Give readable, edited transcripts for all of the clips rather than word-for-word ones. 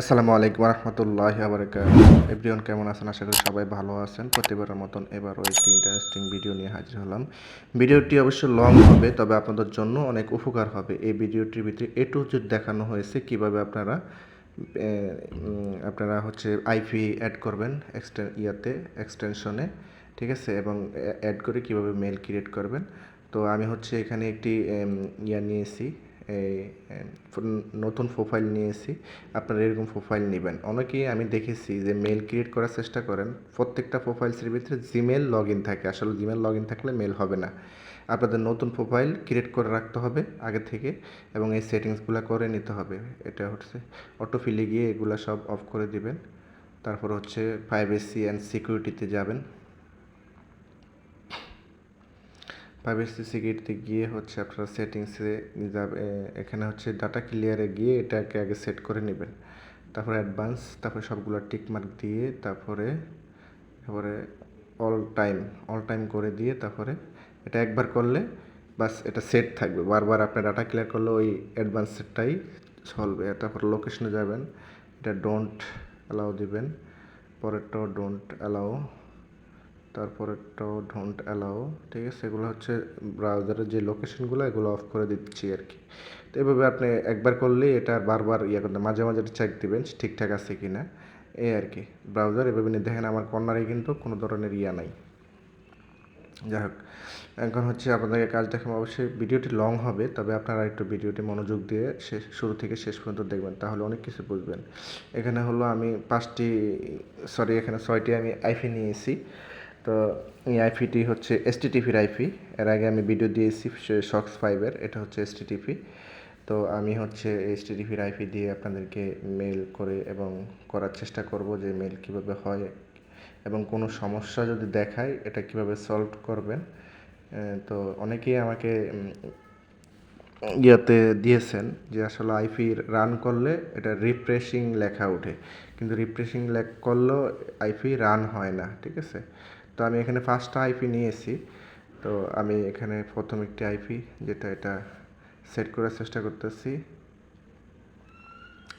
আসসালামু আলাইকুম রহমতুল্লাহি ওয়া বারাকাতুহু। এভরিওয়ান কেমন আছেন? আশা করি সবাই ভালো আছেন। প্রতিবারের মতন এবারও একটি ইন্টারেস্টিং ভিডিও নিয়ে হাজির হলাম। ভিডিওটি অবশ্য লং হবে, তবে আপনাদের জন্য অনেক উপকার হবে। এই ভিডিওটির ভিতরে এ টু জেড দেখানো হয়েছে কিভাবে আপনারা হচ্ছে আইপি অ্যাড করবেন এক্সটেনশনে, ঠিক আছে, এবং অ্যাড করে কিভাবে মেল ক্রিয়েট করবেন। তো আমি হচ্ছে এখানে একটি নিয়েছি, এই নতুন প্রোফাইল নিয়েছি। আপনারা এরকম প্রোফাইল নেবেন। অনেকেই আমি দেখেছি যে মেল ক্রিয়েট করার চেষ্টা করেন, প্রত্যেকটা প্রোফাইলসের ভিতরে জিমেল লগ ইন থাকে। আসলে জিমেল লগ ইন থাকলে মেল হবে না। আপনাদের নতুন প্রোফাইল ক্রিয়েট করে রাখতে হবে আগে থেকে, এবং এই সেটিংসগুলো করে নিতে হবে। এটা হচ্ছে অটোফিলে গিয়ে এগুলো সব অফ করে দিবেন। তারপর হচ্ছে প্রাইভেসি অ্যান্ড সিকিউরিটিতে যাবেন। প্রাইভেসি সিকিউরিটিতে গিয়ে হচ্ছে আপনারা সেটিংসে যাবে। এখানে হচ্ছে ডাটা ক্লিয়ারে গিয়ে এটাকে আগে সেট করে নেবেন। তারপরে অ্যাডভান্স, তারপরে সবগুলো টিকমার্ক দিয়ে তারপরে তারপরে অল টাইম করে দিয়ে তারপরে এটা একবার করলে বাস এটা সেট থাকবে। বারবার আপনার ডাটা ক্লিয়ার করলে ওই অ্যাডভান্স সেটটাই চলবে। তারপর লোকেশনে যাবেন, এটা ডোন্ট অ্যালাউ দিবেন, পরেরটাও ডোন্ট অ্যালাউ, তারপরেরটাও ডোন্ট অ্যালাউ, ঠিক আছে। এগুলো হচ্ছে ব্রাউজারের যে লোকেশনগুলো, এগুলো অফ করে দিচ্ছি আর কি। তো এভাবে আপনি একবার করলেই এটা বারবার করতে, মাঝে মাঝে চেক দিবেন ঠিকঠাক আছে কি না, এই আর কি। ব্রাউজার এভাবে নিয়ে দেখেন আমার কর্নারে কিন্তু কোনো ধরনের নাই। যাই হোক, এখন হচ্ছে আপনাদেরকে কাজ দেখাবো। অবশ্যই ভিডিওটি লং হবে, তবে আপনারা একটু ভিডিওটি মনোযোগ দিয়ে শুরু থেকে শেষ পর্যন্ত দেখবেন, তাহলে অনেক কিছু বুঝবেন। এখানে হলো আমি এখানে 6টি আমি আইপি নিয়েছি। তো এই আইপিটি হচ্ছে এসটিটিপির আইপি। এর আগে আমি ভিডিও দিয়েছি শক্স 5-এর, এটা হচ্ছে এসটিটিপি। তো আমি হচ্ছে এসটিটিপির আইপি দিয়ে আপনাদেরকে মেল করে এবং করার চেষ্টা করব যে মেল কিভাবে হয়, এবং কোনো সমস্যা যদি দেখায় এটা কিভাবে সলভ করবেন। তো অনেকেই আমাকে দিয়েছেন যে আসলে আইপি রান করলে এটা রিফ্রেশিং লেখা ওঠে, কিন্তু রিফ্রেশিং করলেও আইপি রান হয় না, ঠিক আছে। তো আমি এখানে 5টা আইপি নিয়েছি। তো আমি এখানে প্রথম একটি আইপি এটা সেট করার চেষ্টা করতেছি।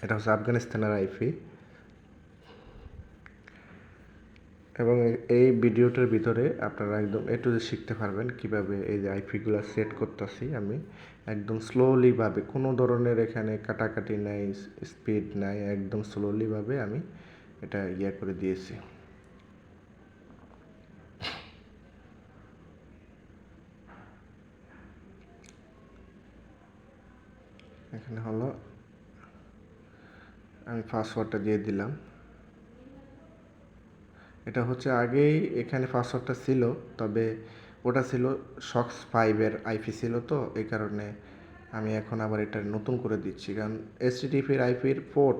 এটা হচ্ছে আফগানিস্তানের আইপি, এবং এই ভিডিওটার ভিতরে আপনারা একদম এ টু জেড শিখতে পারবেন কিভাবে এই যে আইপিগুলো সেট করতেছি। আমি একদম স্লোলিভাবে, কোনো ধরনের এখানে কাটাকাটি নাই, স্পিড নাই, একদম স্লোলিভাবে আমি এটা করে দিয়েছি। এখানে হলো আমি পাসওয়ার্ডটা দিয়ে দিলাম। এটা হচ্ছে আগেই এখানে পাসওয়ার্ডটা ছিল, তবে ওটা ছিল শক্স 5-এর আইপি ছিল, তো এই কারণে আমি এখন আবার এটা নতুন করে দিচ্ছি। কারণ এইচটিটিপির আইপির পোর্ট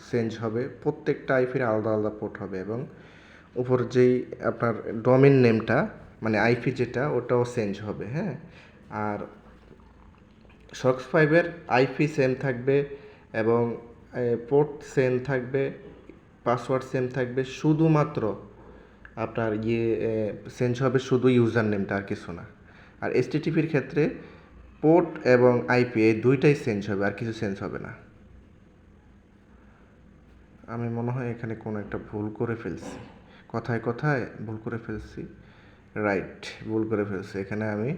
চেঞ্জ হবে, প্রত্যেকটা আইপির আলাদা আলাদা পোর্ট হবে, এবং উপর যেই আপনার ডোমেইন নেমটা মানে আইপি যেটা, ওটাও চেঞ্জ হবে, হ্যাঁ। আর শক্স 5-এর আইপি সেম থাকবে, এবং পোর্ট সেম থাকবে, পাসওয়ার্ড সেম থাকবে, শুধুমাত্র আপনার চেঞ্জ হবে শুধু ইউজার নেমটা, আর কিছু না। আর এসটিটিপির ক্ষেত্রে পোর্ট এবং আইপি এই দুইটাই চেঞ্জ হবে, আর কিছু চেঞ্জ হবে না। আমি মনে হয় এখানে কোনো একটা ভুল করে ফেলছি, কথায় কথায় ভুল করে ফেলছি। রাইট, ভুল করে ফেলছি। এখানে আমি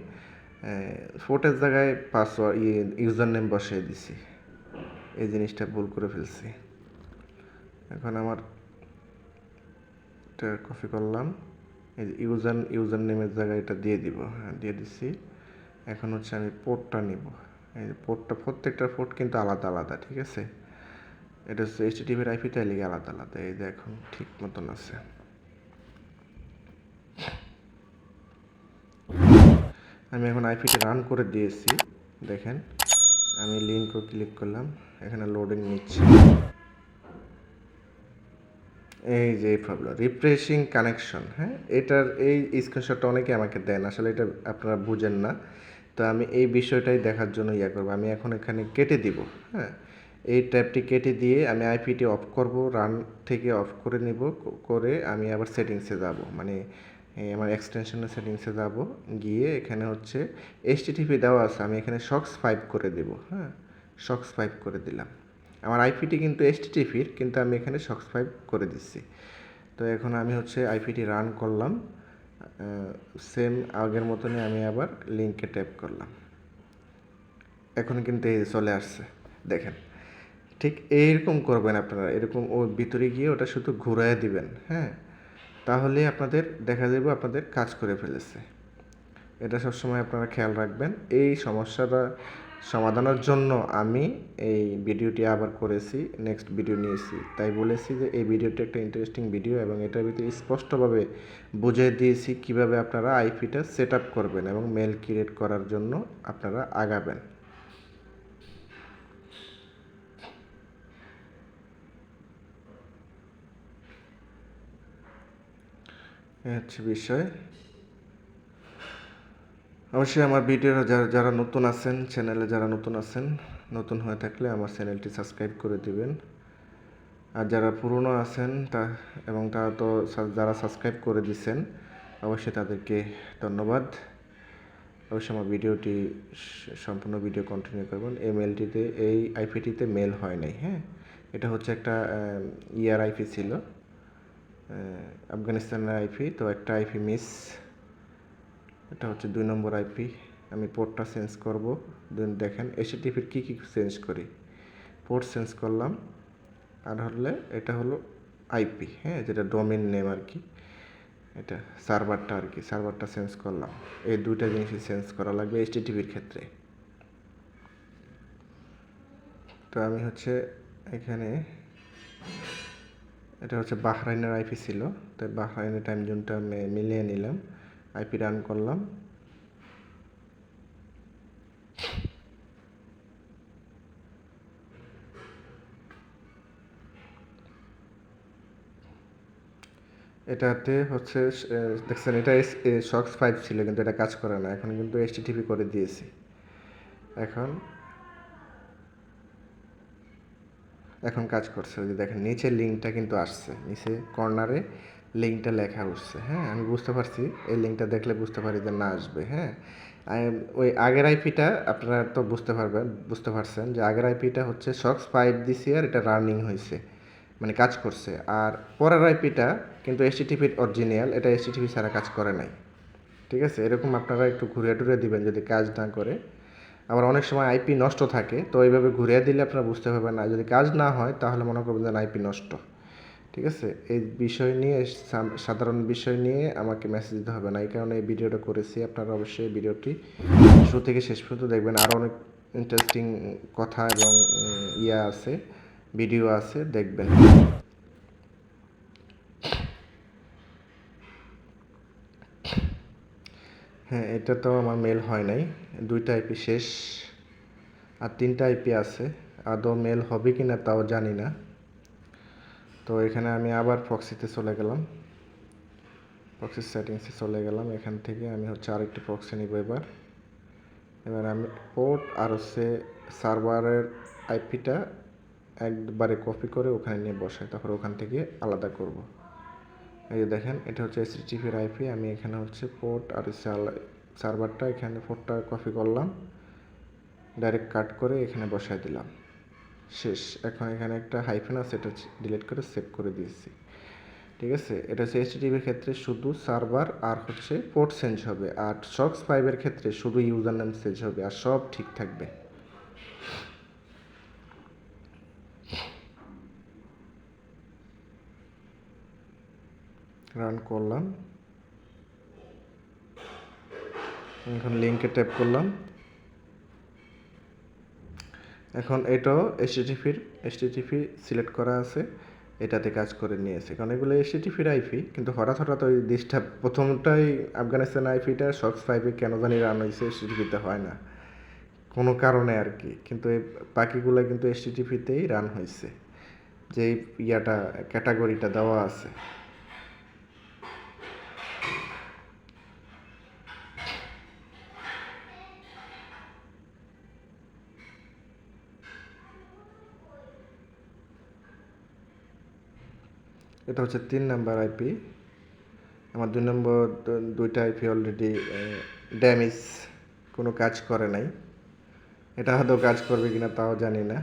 পোর্টের জায়গায় পাসওয়ার্ড ইউজার নেম বসিয়ে দিছি, এই জিনিসটা ভুল করে ফেলছি। এখন আমার এটা কপি করলাম, এই যে ইউজার নেমের জায়গায় এটা দিয়ে দিব, হ্যাঁ দিয়ে দিচ্ছি। এখন হচ্ছে আমি পোর্টটা নিব। এই যে পোর্টটা, প্রত্যেকটা পোর্ট কিন্তু আলাদা আলাদা, ঠিক আছে। এটা হচ্ছে এইচটিটিপির আইপিটা লিগে আলাদা আলাদা। এই যে এখন ঠিক মতন আছে। আমি এখন আইপিটা রান করে দিয়েছি, দেখেন। আমি লিঙ্কও ক্লিক করলাম, এখানে লোডিং নিচ্ছে। এই যে প্রবলেম রিফ্রেশিং কানেকশন, হ্যাঁ, এটার এই স্ক্রিনশটটা অনেকে আমাকে দেন, আসলে এটা আপনারা বুঝেন না। তো আমি এই বিষয়টাই দেখার জন্য করবো। আমি এখন এখানে কেটে দিব, হ্যাঁ, এই ট্যাবটি কেটে দিয়ে আমি আইপিটি অফ করব, রান থেকে অফ করে নিব, করে আমি আবার সেটিংসে যাব, মানে আমার এক্সটেনশনের সেটিংসে যাব, গিয়ে এখানে হচ্ছে এইচটিটিপি দেওয়া আছে, আমি এখানে শক্স 5 করে দেব, হ্যাঁ, শক্স 5 করে দিলাম। আমার আইপিটি কিন্তু এইচটিটিপির, কিন্তু আমি এখানে সক্স 5 করে দিচ্ছি। তো এখন আমি হচ্ছে আইপিটি রান করলাম, সেম আগের মতনই আমি আবার লিঙ্কে ট্যাপ করলাম। এখন কিন্তু এই চলে আসছে, দেখেন। ঠিক এইরকম করবেন আপনারা, এরকম ওই ভিতরে গিয়ে ওটা শুধু ঘুরায় দিবেন, হ্যাঁ, তাহলে আপনাদের দেখা যাবে আপনাদের কাজ করে ফেলেছে। এটা সবসময় আপনারা খেয়াল রাখবেন। এই সমস্যাটা সমাধানের জন্য আমি এই ভিডিওটি আবার করেছি, নেক্সট ভিডিও নিয়েছি, তাই বলেছি যে এই ভিডিওটি একটা ইন্টারেস্টিং ভিডিও এবং এটার ভিতরে স্পষ্টভাবে বুঝিয়ে দিয়েছি কিভাবে আপনারা আইপিটা সেট আপ করবেন এবং মেল ক্রিয়েট করার জন্য আপনারা আগাবেন। এই হচ্ছে বিষয়। অবশ্যই আমার ভিডিও যারা নতুন আছেন, চ্যানেলে যারা নতুন আছেন, নতুন হয়ে থাকলে আমার চ্যানেলটি সাবস্ক্রাইব করে দিবেন। আর যারা পুরনো আছেন তারা তো যারা সাবস্ক্রাইব করে দিচ্ছেন, অবশ্যই তাদেরকে ধন্যবাদ। অবশ্যই আমার ভিডিওটি সম্পূর্ণ ভিডিও কন্টিনিউ করবেন। এই মেলটিতে, এই আইপিটিতে মেল হয় নাই, হ্যাঁ, এটা হচ্ছে একটা ইয়ার আইপি ছিল, আফগানিস্তানের আইপি, তো একটা আইপি মিস, এটা হচ্ছে 2 নম্বর আইপি। আমি পোর্টটা চেঞ্জ করব। দেখেন এইচটিটিপির কী চেঞ্জ করি, পোর্ট চেঞ্জ করলাম, আর হলে এটা হলো আইপি, হ্যাঁ, যেটা ডোমেইন নেম আর কি, এটা সার্ভারটা আর কি, সার্ভারটা চেঞ্জ করলাম। এই দুইটা জিনিসই চেঞ্জ করা লাগবে এইচটিটিপির ক্ষেত্রে। তো আমি হচ্ছে এখানে, এটা হচ্ছে বাহরাইনের আইপি ছিল, তাই বাহরাইনের টাইম জোনটা মিলিয়ে নিলাম, আইপি রান করলাম। এটাতে হচ্ছে দেখছেন, এটা সক্স 5 ছিল কিন্তু এটা কাজ করে না, এখন কিন্তু এইচটিটিপি করে দিয়েছি। এখন কাজ করছে, ওই যে দেখেন নিচে লিঙ্কটা কিন্তু আসছে, নিচে কর্নারে লিঙ্কটা লেখা উঠছে, হ্যাঁ, আমি বুঝতে পারছি, এই লিঙ্কটা দেখলে বুঝতে পারি যে না আসবে, হ্যাঁ। ওই আগের আইপিটা আপনারা তো বুঝতে পারছেন যে আগের আইপিটা হচ্ছে সক্স 5 দিছি আর এটা রানিং হয়েছে, মানে কাজ করছে। আর পরের আইপিটা কিন্তু এইচটিটিপির অরিজিনাল, এটা এইচটিটিপি ছাড়া কাজ করে নাই, ঠিক আছে। এরকম আপনারা একটু ঘুরিয়ে টুরিয়ে দিবেন যদি কাজ না করে। আবার অনেক সময় আইপি নষ্ট থাকে, তো এইভাবে ঘুরিয়ে দিলে আপনারা বুঝতে পারবেন না, যদি কাজ না হয় তাহলে মনে করবেন যে আইপি নষ্ট, ঠিক আছে। এই বিষয় নিয়ে, সাধারণ বিষয় নিয়ে আমাকে মেসেজ দিতে হবে না, এই কারণে এই ভিডিওটা করেছি। আপনারা অবশ্যই এই ভিডিওটি শুরু থেকে শেষ পর্যন্ত দেখবেন, আরও অনেক ইন্টারেস্টিং কথা এবং আছে, ভিডিও আছে, দেখবেন। হ্যাঁ, এটা তো আমার মেল হয় নাই, 2টা আইপি শেষ, আর 3টা আইপি আছে, আদৌ মেল হবে কি না তাও জানি না। তো এখানে আমি আবার প্রক্সিতে চলে গেলাম, প্রক্সি সেটিংসে চলে গেলাম। এখান থেকে আমি হচ্ছে আরেকটি প্রক্সি নিব এবার আমি পোর্ট আর হচ্ছে সার্ভারের আইপিটা একবারে কপি করে ওখানে নিয়ে বসাই, তারপর ওখান থেকে আলাদা করব। এই যে দেখেন, এটা হচ্ছে এইচটিটিপির আইপি, আমি এখানে হচ্ছে পোর্ট আর সার্ভারটা, এখানে পোর্টটা কপি করলাম, ডাইরেক্ট কাট করে এখানে বসাই দিলাম, শেষ। এখন এখানে একটা হাইফেন আছে, এটা ডিলিট করে সেভ করে দিয়েছি, ঠিক আছে। এটা হচ্ছে এইচটিটিপির ক্ষেত্রে শুধু সার্ভার আর হচ্ছে পোর্ট চেঞ্জ হবে, আর সক্স 5 ক্ষেত্রে শুধু ইউজার নেম চেঞ্জ হবে, আর সব ঠিক থাকবে। রান করলাম, এখন লিঙ্কে ট্যাপ করলাম। এখন এটাও এইচটিটিপি সিলেক্ট করা আছে, এটাতে কাজ করে নিয়েছে, কারণ এগুলো এইচটিটিপির আইপি, কিন্তু হঠাৎ ওই ডিস্টার্ব, প্রথমটাই আফগানিস্তান আইপিটা সক্স 5 কেন জানি রান হয়েছে, এইচটিটিপিতে হয় না কোনো কারণে আর কি, কিন্তু এই বাকিগুলো কিন্তু এইচটিটিপিতেই রান হয়েছে, যে ক্যাটাগরিটা দেওয়া আছে। এটা হচ্ছে 3 নাম্বার আইপি, আমার 2টা আইপি অলরেডি ড্যামেজ, কোনো কাজ করে নাই, এটা হয়তো কাজ করবে কিনা তাও জানি না।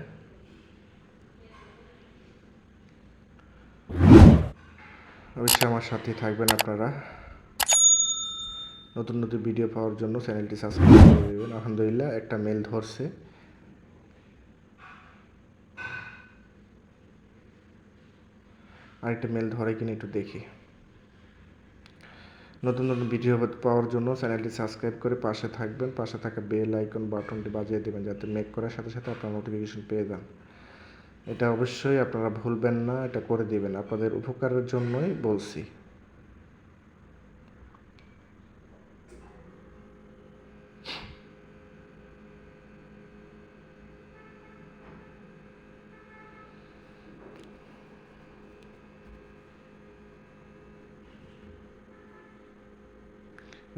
অবশ্যই আমার সাথেই থাকবেন আপনারা। নতুন নতুন ভিডিও পাওয়ার জন্য চ্যানেলটি সাবস্ক্রাইব করে দেবেন। আলহামদুলিল্লাহ একটা মেল ধরছে। আরেকটা মেল ধরে কিনা একটু দেখি। নতুন নতুন ভিডিও পাওয়ার জন্য চ্যানেলটি সাবস্ক্রাইব করে পাশে থাকবেন। পাশে থাকা বেল আইকন বাটনটি বাজিয়ে দেবেন যাতে মেক করার সাথে সাথে আপনারা নোটিফিকেশন পেয়ে যান। এটা অবশ্যই আপনারা ভুলবেন না, এটা করে দিবেন, আপনাদের উপকারের জন্যই বলছি।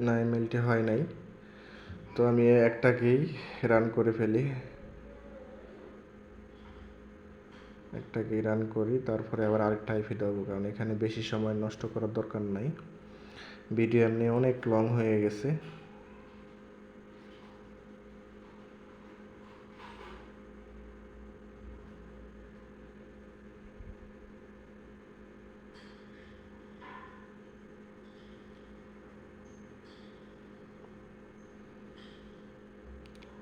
না, ইমেলটি হয় নাই, তো আমি একটাকেই রান করে ফেলি। একটাকেই রান করি, তারপরে আবার আরেকটা আইপি দেবো, কারণ এখানে বেশি সময় নষ্ট করার দরকার নাই। ভিডিও এমনি অনেক লং হয়ে গেছে।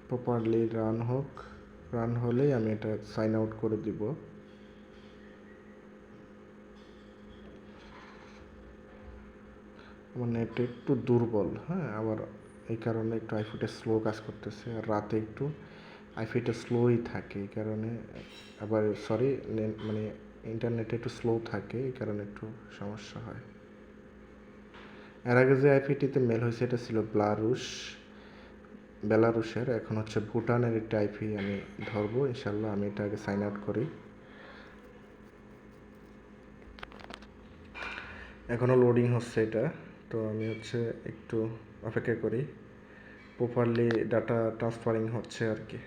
প্রপারলি রান হোক, রান হলেই আমি এটা সাইন আউট করে দিব। আমার নেট একটু দুর্বল, হ্যাঁ, আবার এই কারণে একটু আইফিটা স্লো কাজ করতেছে, আর রাতে একটু আইফিটা স্লোই থাকে এই কারণে। আবার সরি, মানে ইন্টারনেটে একটু স্লো থাকে এই কারণে একটু সমস্যা হয়। এর আগে যে আইপিটিতে মেল হয়েছে এটা ছিল বেলারুশের, এখন হচ্ছে ভুটানের একটা আইপি আমি ধরবো ইনশাল্লাহ। আমি এটা আগে সাইন আউট করি। এখনও লোডিং হচ্ছে এটা, তো আমি হচ্ছে একটু অপেক্ষা করি। প্রপারলি ডাটা ট্রান্সফারিং হচ্ছে আর কি।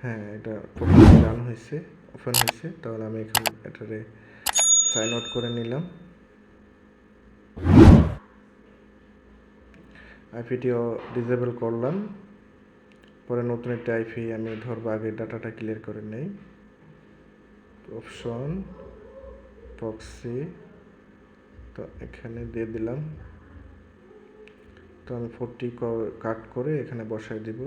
হ্যাঁ, এটা প্রপারলি রান হয়েছে, ওপেন হয়েছে, তাহলে আমি এখন এটারে সাইন আউট করে নিলাম। আইপিটিও ডিসেবল করলাম। পরে নতুন একটা আইপি আমি ধরবো, আগে ডাটাটা ক্লিয়ার করে নেই। অপশন প্রক্সি, তো এখানে দিয়ে দিলাম। তো আমি 40 কাট করে এখানে বসাই দিব।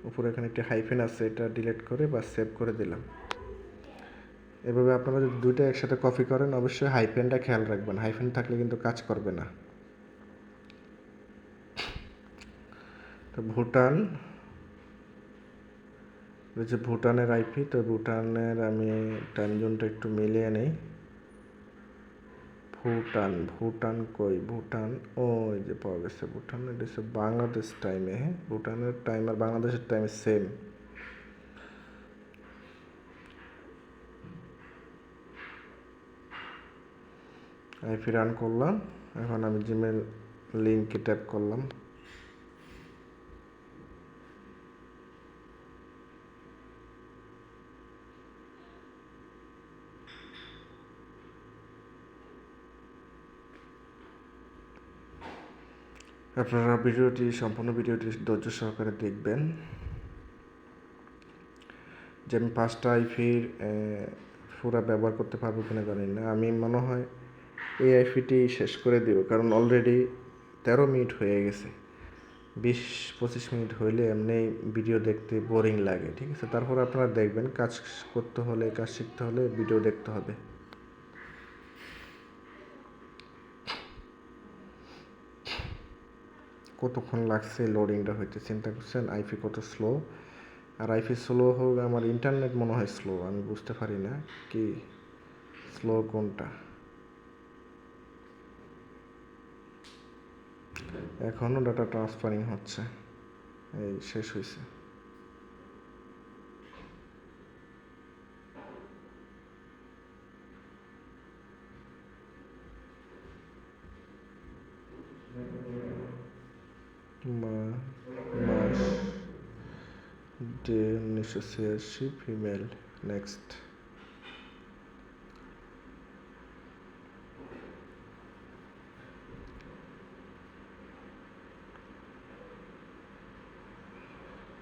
উপরে এখানে একটি হাইফেন আছে, এটা ডিলিট করে বা সেভ করে দিলাম। এভাবে আপনারা যদি দুইটা একসাথে কপি করেন অবশ্যই হাইফেনটা খেয়াল রাখবেন, হাইফেন থাকলে কিন্তু কাজ করবে না। তো ভুটান, যে ভুটানের আইপি, তো ভুটানের আমি টাইম জোনটা একটু মিলিয়ে নেই। ভুটান কই, ভুটান ওই যে পাওয়া গেছে। ভুটান এটা হচ্ছে বাংলাদেশ টাইমে, হ্যাঁ, ভুটানের টাইম আর বাংলাদেশের টাইমে সেম। আইপি রান করলাম, এখন আমি জিমেল লিঙ্কে ট্যাপ করলাম। আপনারা সম্পূর্ণ ভিডিওটি ধৈর্য সহকারে দেখবেন। যে আমি 5টা আইপির পুরা ব্যবহার করতে পারবো কিনা জানি না। আমি মনে হয় এই আইপিটি শেষ করে দেব, কারণ অলরেডি 13 মিনিট হয়ে গেছে। 20-25 মিনিট হইলে এমনি ভিডিও দেখতে বোরিং লাগে, ঠিক আছে। তারপর আপনারা দেখবেন, কাজ করতে হলে, কাজ শিখতে হলে ভিডিও দেখতে হবে। কতক্ষণ লাগছে লোডিংটা হইতে, চিন্তা করছেন আইপি কত স্লো। আর আইপি স্লো হোক, আমার ইন্টারনেট মনে হয় স্লো, আমি বুঝতে পারি না কি স্লো কোনটা। এখনও ডাটা ট্রান্সফারিং হচ্ছে, এই শেষ হয়েছে। মাস ডে 1986, ফিমেল, নেক্সট।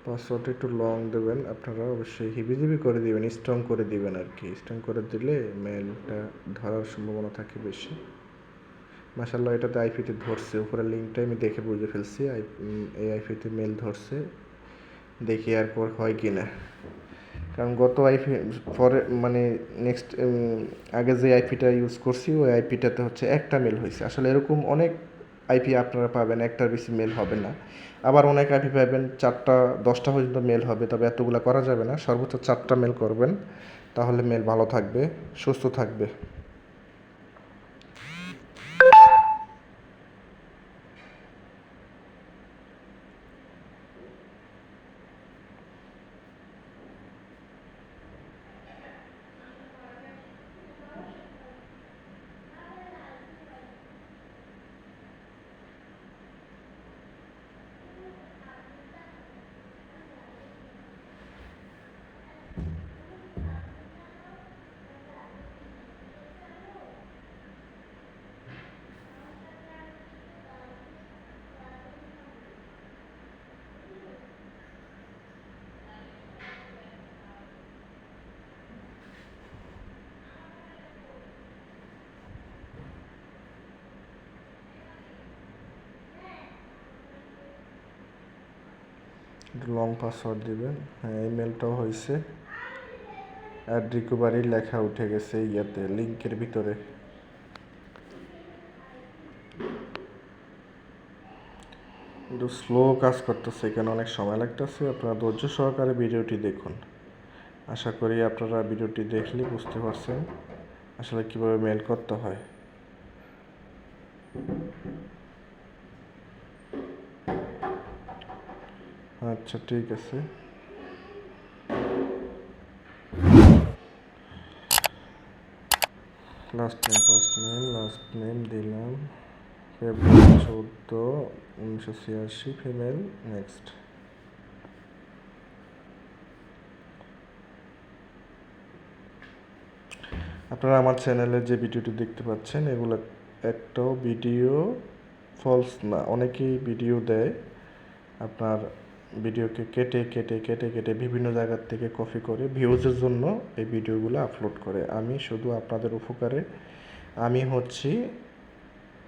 পাসওয়ার্ডটা একটু লং দেবেন, আপনারা অবশ্যই হিবিজিবি করে দিবেন, স্ট্রং করে দিবেন আর কি। স্ট্রং করে দিলে মেলটা ধরার সম্ভাবনা থাকে বেশি। মাশাআল্লাহ এটাতে আইপিতে ধরছে, উপরের লিঙ্কটা আমি দেখে বুঝে ফেলছি এই আইপিতে মেল ধরছে। দেখি এরপর হয় কি না, কারণ গত আইপি পরে মানে নেক্সট আগে যে আইপিটা ইউজ করছি ওই আইপিটাতে হচ্ছে একটা মেল হয়েছে। আসলে এরকম অনেক আইপি আপনারা পাবেন, একটার বেশি মেল হবে না। আবার অনেক আইপি পাবেন 4টা 10টা পর্যন্ত মেল হবে, তবে এতগুলো করা যাবে না, সর্বোচ্চ 4টা মেল করবেন, তাহলে মেল ভালো থাকবে, সুস্থ থাকবে। লং পাসওয়ার্ড দিবেন। হ্যাঁ, ইমেলটাও হয়েছে, অ্যাড রিকভারি লেখা উঠে গেছে ইয়াতে লিঙ্কের ভিতরে। একটু স্লো কাজ করতেছে, এখানে অনেক সময় লাগতেছে, আপনারা ধৈর্য সহকারে ভিডিওটি দেখুন। আশা করি আপনারা ভিডিওটি দেখলে বুঝতে পারছেন আসলে কীভাবে মেল করতে হয়। আচ্ছা ঠিক আছে, লাস্ট নেম দিলাম ফেব্রুয়ারি 14, 1986, ফিমেল। নেক্সট। আপনারা আমার চ্যানেলে যে ভিডিওটি দেখতে পাচ্ছেন এগুলো একটাও ভিডিও ফলস না। অনেকেই ভিডিও দেয় আপনার ভিডিওকে কেটে কেটে কেটে কেটে বিভিন্ন জায়গার থেকে কপি করে ভিউজের জন্য এই ভিডিওগুলো আপলোড করে। আমি শুধু আপনাদের উপকারে, আমি হচ্ছি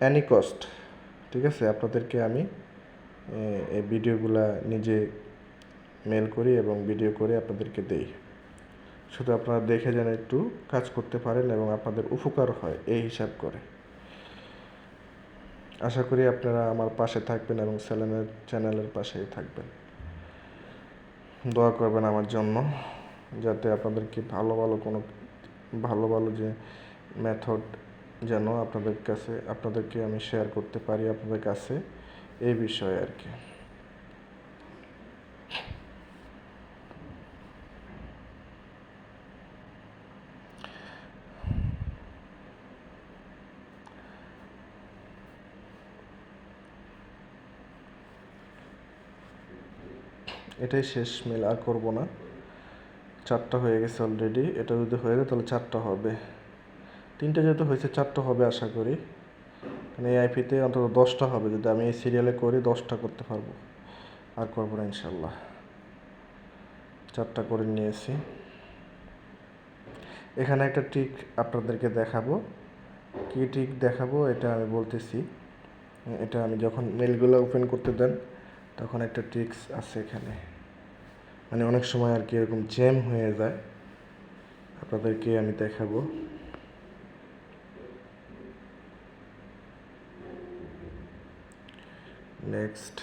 অ্যানিকস্ট, ঠিক আছে? আপনাদেরকে আমি এই ভিডিওগুলা নিজে মেল করি এবং ভিডিও করে আপনাদেরকে দেই। শুধু আপনারা দেখে যেন একটু কাজ করতে পারেন এবং আপনাদের উপকার হয় এই হিসাব করে। আশা করি আপনারা আমার পাশে থাকবেন এবং চ্যানেলের পাশেই থাকবেন। দোয়া করবেন আমার জন্য, যাতে আপনাদেরকে ভালো ভালো যে মেথড যেন আপনাদেরকে আমি শেয়ার করতে পারি আপনাদের কাছে, এই বিষয়ে আর কি। এটাই শেষ মেল, আর করবো না। 4টা হয়ে গেছে অলরেডি, এটা যদি হয়ে যায় তাহলে 4টা হবে। 3টে যেহেতু হয়েছে 4টা হবে আশা করি, মানে এই আইপিতে অন্তত 10টা হবে। যদি আমি এই সিরিয়ালে করি 10টা করতে পারবো, আর করবো না ইনশাল্লাহ। 4টা করে নিয়েছি। এখানে একটা ট্রিক আপনাদেরকে দেখাবো। কী ট্রিক দেখাবো এটা আমি বলতেছি। এটা আমি যখন মেলগুলো ওপেন করতে দেন তখন একটা ট্রিক্স আছে এখানে, মানে অনেক সময় আর কি এরকম জ্যাম হয়ে যায়, আপনাদেরকে আমি দেখাবো। নেক্সট।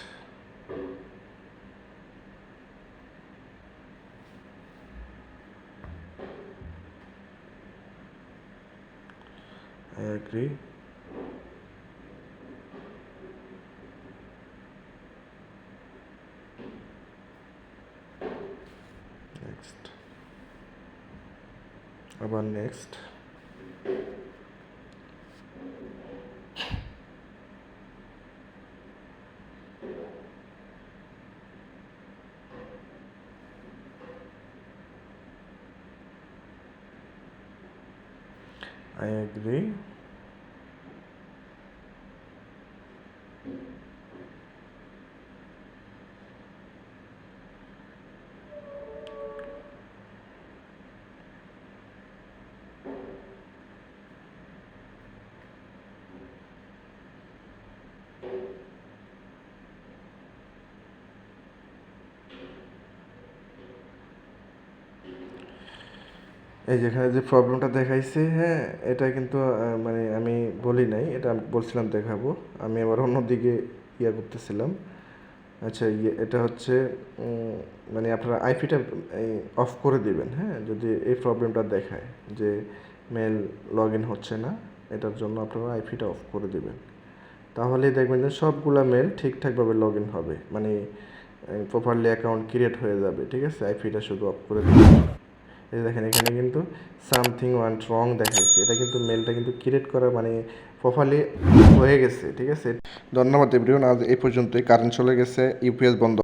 I agree. Next. আবার নেক্সট। I agree. এই যেখানে যে প্রবলেমটা দেখাইছে, হ্যাঁ, এটা কিন্তু মানে আমি বলি নাই, এটা আমি বলছিলাম দেখাবো, আমি আবার অন্যদিকে করতেছিলাম। আচ্ছা, এটা হচ্ছে মানে আপনারা আইপিটা অফ করে দিবেন, হ্যাঁ, যদি এই প্রবলেমটা দেখায় যে মেল লগ ইন হচ্ছে না, এটার জন্য আপনারা আইপিটা অফ করে দিবেন। তাহলেই দেখবেন যে সবগুলা মেল ঠিকঠাকভাবে লগ ইন হবে, মানে প্রপারলি অ্যাকাউন্ট ক্রিয়েট হয়ে যাবে, ঠিক আছে? আইপিটা শুধু অফ করে দিবেন। এই দেখেন এখানে কিন্তু সামথিং ওয়ান্ট রং দেখাইছে, এটা কিন্তু মেলটা কিন্তু ক্রিয়েট করা মানে প্রপারলি হয়ে গেছে, ঠিক আছে? ধন্যবাদ এভরিওয়ান, আজ এই পর্যন্তই। কারেন্ট চলে গেছে, ইউপিএস বন্ধ।